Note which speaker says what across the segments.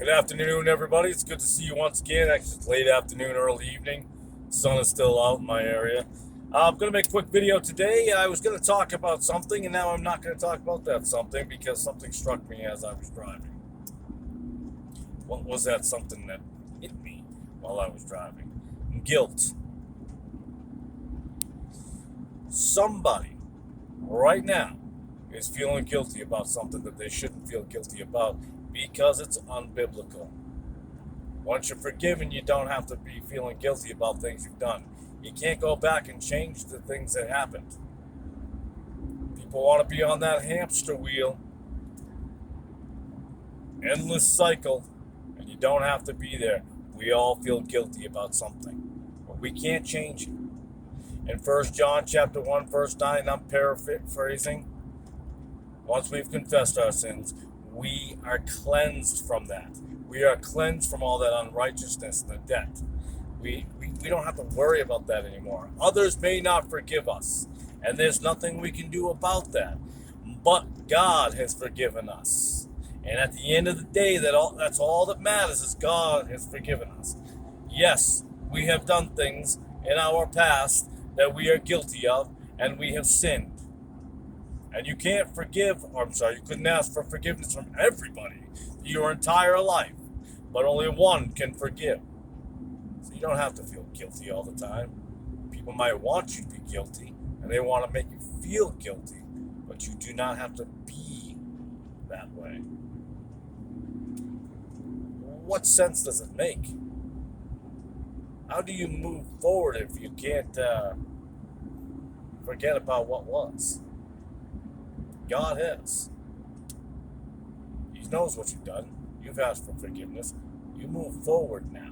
Speaker 1: Good afternoon, everybody. It's good to see you once again. Actually, it's late afternoon, early evening. The sun is still out in my area. I'm going to make a quick video today. I was going to talk about something, and now I'm not going to talk about that something because something struck me as I was driving. What was that something that hit me while I was driving? Guilt. Somebody right now is feeling guilty about something that they shouldn't feel guilty about because it's unbiblical. Once you're forgiven, you don't have to be feeling guilty about things you've done. You can't go back and change the things that happened. People want to be on that hamster wheel, endless cycle, and you don't have to be there. We all feel guilty about something, but we can't change it. In 1 John chapter 1, verse 9, I'm paraphrasing. Once we've confessed our sins, we are cleansed from that. We are cleansed from all that unrighteousness and the debt. We don't have to worry about that anymore. Others may not forgive us, and there's nothing we can do about that. But God has forgiven us. And at the end of the day, that's all that matters is God has forgiven us. Yes, we have done things in our past that we are guilty of, and we have sinned. And you can't you couldn't ask for forgiveness from everybody your entire life, but only one can forgive. So you don't have to feel guilty all the time. People might want you to be guilty, and they want to make you feel guilty, but you do not have to be that way. What sense does it make? How do you move forward if you can't forget about what was? God has. He knows what you've done. You've asked for forgiveness. You move forward now.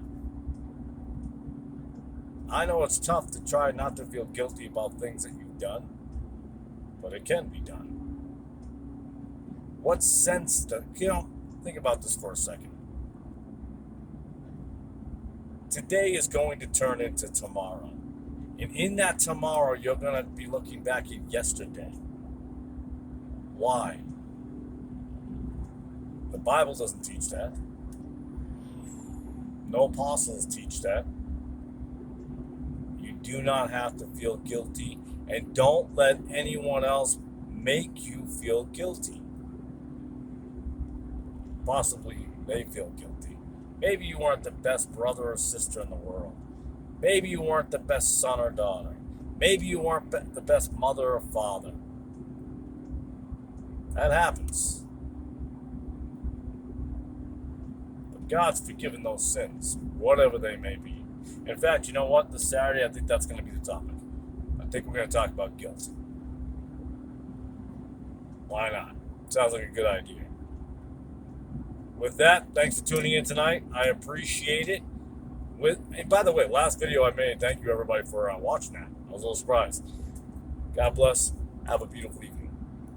Speaker 1: I know it's tough to try not to feel guilty about things that you've done, but it can be done. What sense think about this for a second. Today is going to turn into tomorrow. And in that tomorrow, you're going to be looking back at yesterday. Why? The Bible doesn't teach that. No apostles teach that. You do not have to feel guilty, and don't let anyone else make you feel guilty. Possibly they feel guilty. Maybe you weren't the best brother or sister in the world. Maybe you weren't the best son or daughter. Maybe you weren't the best mother or father. That happens. But God's forgiven those sins, whatever they may be. In fact, you know what? This Saturday, I think that's going to be the topic. I think we're going to talk about guilt. Why not? Sounds like a good idea. With that, thanks for tuning in tonight. I appreciate it. And by the way, last video I made, thank you everybody for watching that. I was a little surprised. God bless. Have a beautiful evening.